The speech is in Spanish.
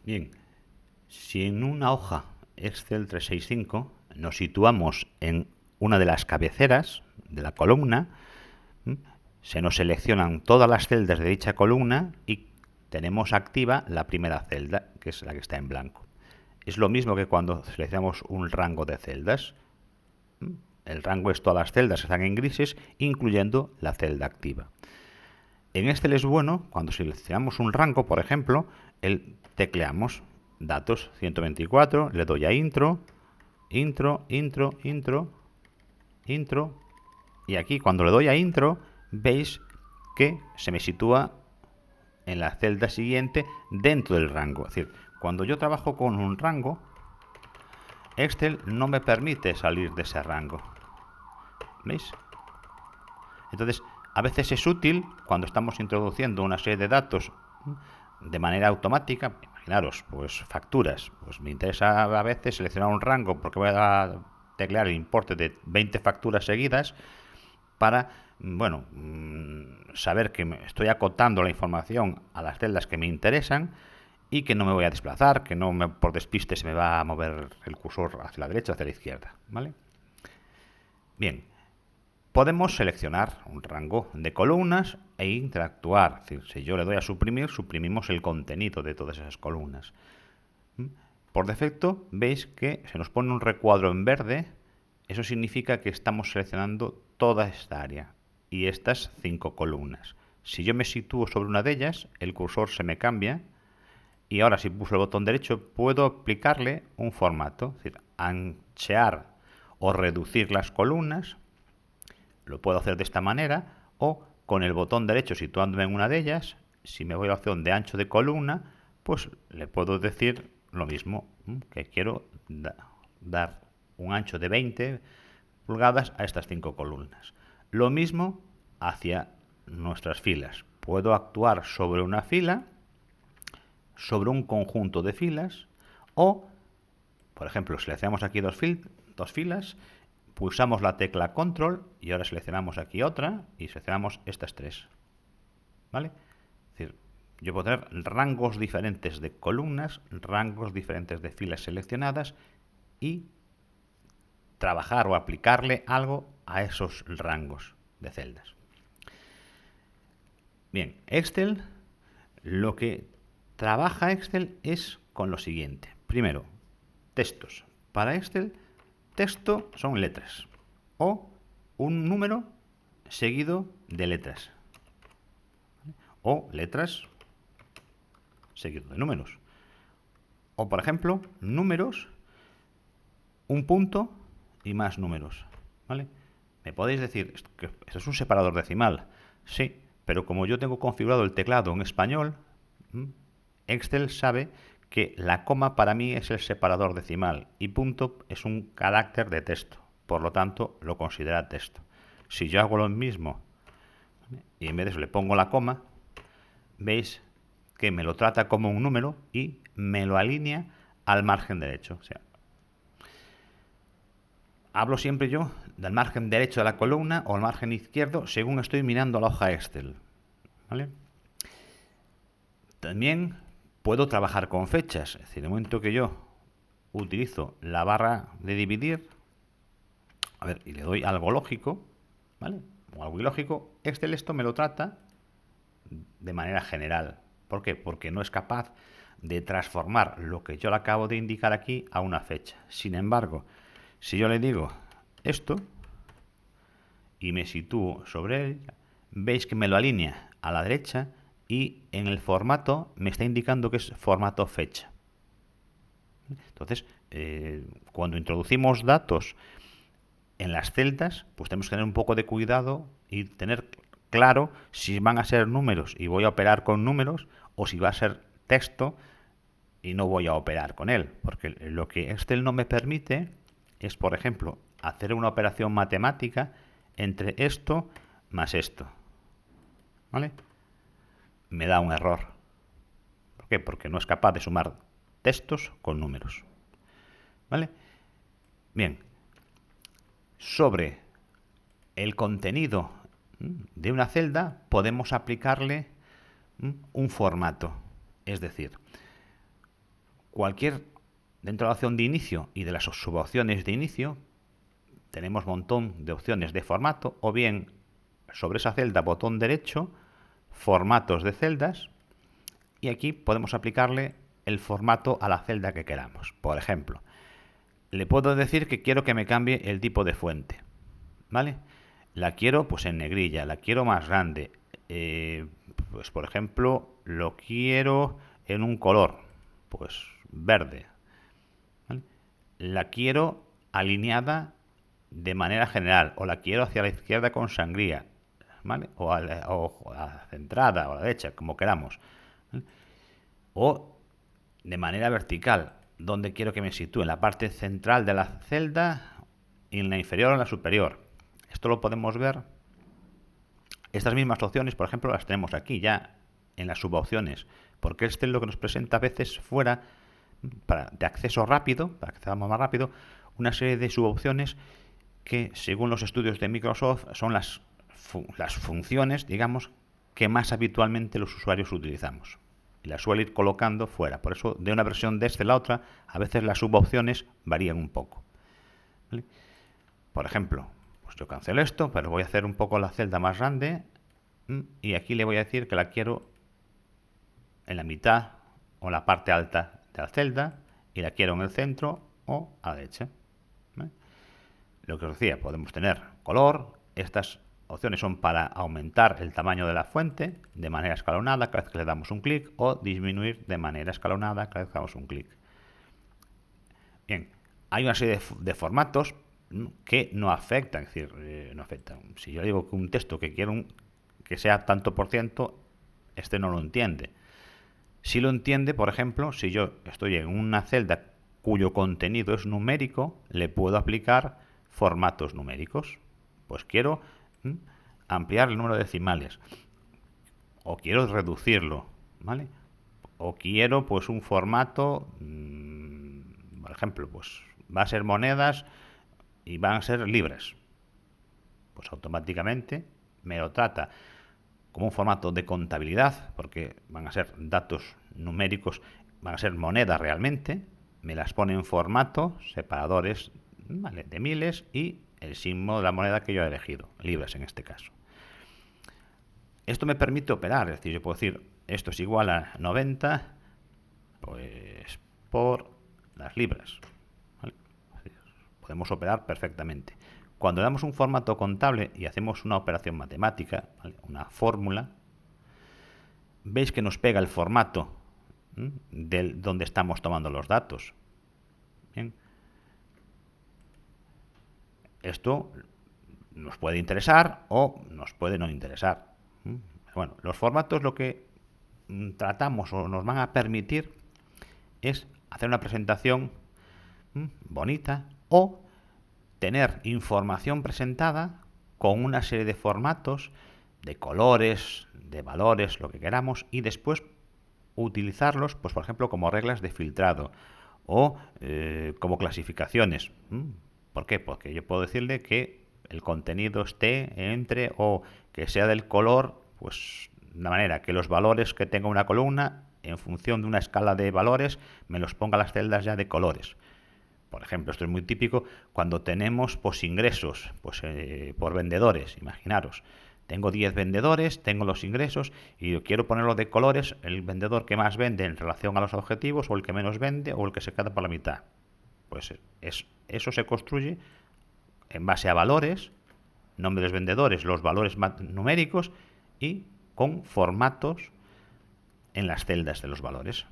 Bien, si en una hoja Excel 365 nos situamos en una de las cabeceras de la columna, se nos seleccionan todas las celdas de dicha columna y tenemos activa la primera celda, que es la que está en blanco. Es lo mismo que cuando seleccionamos un rango de celdas. El rango es todas las celdas que están en grises, incluyendo la celda activa. En Excel es bueno, cuando seleccionamos un rango, por ejemplo, tecleamos datos 124, le doy a intro, intro, intro, intro, intro, y aquí cuando le doy a intro, veis que se me sitúa en la celda siguiente dentro del rango. Es decir, cuando yo trabajo con un rango, Excel no me permite salir de ese rango. ¿Veis? Entonces, a veces es útil cuando estamos introduciendo una serie de datos de manera automática. Imaginaros, pues facturas. Pues me interesa a veces seleccionar un rango porque voy a teclear el importe de 20 facturas seguidas para, bueno, saber que estoy acotando la información a las celdas que me interesan y que no me voy a desplazar, que no por despiste se me va a mover el cursor hacia la derecha o hacia la izquierda, ¿vale? Bien, podemos seleccionar un rango de columnas e interactuar. Es decir, si yo le doy a suprimir, suprimimos el contenido de todas esas columnas. Por defecto, veis que se nos pone un recuadro en verde. Eso significa que estamos seleccionando toda esta área y estas 5 columnas. Si yo me sitúo sobre una de ellas, el cursor se me cambia y ahora si pulso el botón derecho puedo aplicarle un formato, es decir, anchear o reducir las columnas. Lo puedo hacer de esta manera o con el botón derecho situándome en una de ellas. Si me voy a la opción de ancho de columna, pues le puedo decir lo mismo, que quiero dar un ancho de 20 pulgadas a estas 5 columnas. Lo mismo hacia nuestras filas. Puedo actuar sobre una fila, sobre un conjunto de filas o, por ejemplo, seleccionamos aquí dos filas, pulsamos la tecla control y ahora seleccionamos aquí otra y seleccionamos estas 3. ¿Vale? Es decir, yo puedo tener rangos diferentes de columnas, rangos diferentes de filas seleccionadas y trabajar o aplicarle algo a esos rangos de celdas. Bien, Excel, lo que trabaja Excel es con lo siguiente. Primero, textos. Para Excel, texto son letras o un número seguido de letras o letras seguido de números. O, por ejemplo, números, un punto y más números. ¿Vale? Me podéis decir que esto es un separador decimal. Sí, pero como yo tengo configurado el teclado en español, Excel sabe que la coma para mí es el separador decimal y punto es un carácter de texto. Por lo tanto, lo considera texto. Si yo hago lo mismo y en vez de eso le pongo la coma, veis que me lo trata como un número y me lo alinea al margen derecho. O sea, hablo siempre yo del margen derecho de la columna o el margen izquierdo según estoy mirando la hoja Excel. ¿Vale? También puedo trabajar con fechas. Es decir, en el momento que yo utilizo la barra de dividir, a ver, y le doy algo lógico, ¿vale? O algo ilógico, Excel esto me lo trata de manera general. ¿Por qué? Porque no es capaz de transformar lo que yo le acabo de indicar aquí a una fecha. Sin embargo, si yo le digo esto y me sitúo sobre él, veis que me lo alinea a la derecha y en el formato me está indicando que es formato fecha. Entonces, cuando introducimos datos en las celdas, pues tenemos que tener un poco de cuidado y tener claro si van a ser números y voy a operar con números o si va a ser texto y no voy a operar con él. Porque lo que Excel no me permite es, por ejemplo, hacer una operación matemática entre esto más esto. ¿Vale? Me da un error. ¿Por qué? Porque no es capaz de sumar textos con números. ¿Vale? Bien. Sobre el contenido de una celda podemos aplicarle un formato. Es decir, Cualquier, dentro de la opción de inicio y de las subopciones de inicio, tenemos un montón de opciones de formato, o bien sobre esa celda, botón derecho, formatos de celdas, y aquí podemos aplicarle el formato a la celda que queramos. Por ejemplo, le puedo decir que quiero que me cambie el tipo de fuente, ¿vale? La quiero pues en negrilla, la quiero más grande. Pues por ejemplo, lo quiero en un color, pues verde, ¿vale? La quiero alineada de manera general, o la quiero hacia la izquierda con sangría, ¿vale? O a la centrada o a la derecha, como queramos, ¿vale? O de manera vertical, donde quiero que me sitúe, en la parte central de la celda, en la inferior o en la superior. Esto lo podemos ver. Estas mismas opciones, por ejemplo, las tenemos aquí ya en las subopciones, porque este es lo que nos presenta a veces fuera de acceso rápido, para que accedamos más rápido, una serie de subopciones que, según los estudios de Microsoft, son las funciones, digamos, que más habitualmente los usuarios utilizamos. Y las suele ir colocando fuera. Por eso, de una versión de esta a la otra, a veces las subopciones varían un poco, ¿vale? Por ejemplo, pues yo cancelo esto, pero voy a hacer un poco la celda más grande, y aquí le voy a decir que la quiero en la mitad o en la parte alta de la celda, y la quiero en el centro o a la derecha, ¿vale? Lo que os decía, podemos tener color. Estas opciones son para aumentar el tamaño de la fuente de manera escalonada cada vez que le damos un clic, o disminuir de manera escalonada cada vez que damos un clic. Bien, hay una serie de formatos que no afectan, es decir, no afectan. Si yo digo que un texto que quiero que sea tanto por ciento, este no lo entiende. Si lo entiende, por ejemplo, si yo estoy en una celda cuyo contenido es numérico, le puedo aplicar formatos numéricos. Pues quiero ampliar el número de decimales, o quiero reducirlo, ¿vale? O quiero pues un formato, por ejemplo, pues va a ser monedas y van a ser libras. Pues automáticamente me lo trata como un formato de contabilidad, porque van a ser datos numéricos, van a ser monedas realmente, me las pone en formato, separadores, ¿vale?, de miles, y el símbolo de la moneda que yo he elegido, libras en este caso. Esto me permite operar, es decir, yo puedo decir, esto es igual a 90, pues por las libras, ¿vale? Podemos operar perfectamente. Cuando damos un formato contable y hacemos una operación matemática, ¿vale?, una fórmula, veis que nos pega el formato del donde estamos tomando los datos. Bien. Esto nos puede interesar o nos puede no interesar. Bueno, los formatos lo que tratamos o nos van a permitir es hacer una presentación bonita, o tener información presentada con una serie de formatos, de colores, de valores, lo que queramos, y después utilizarlos, pues por ejemplo, como reglas de filtrado o como clasificaciones. ¿Por qué? Porque yo puedo decirle que el contenido esté entre, o que sea del color, pues de manera que los valores que tenga una columna, en función de una escala de valores, me los ponga las celdas ya de colores. Por ejemplo, esto es muy típico cuando tenemos pues ingresos pues, por vendedores. Imaginaros, tengo 10 vendedores, tengo los ingresos y yo quiero ponerlo de colores, el vendedor que más vende en relación a los objetivos, o el que menos vende, o el que se queda por la mitad. Pues eso se construye en base a valores, nombre de los vendedores, los valores numéricos, y con formatos en las celdas de los valores.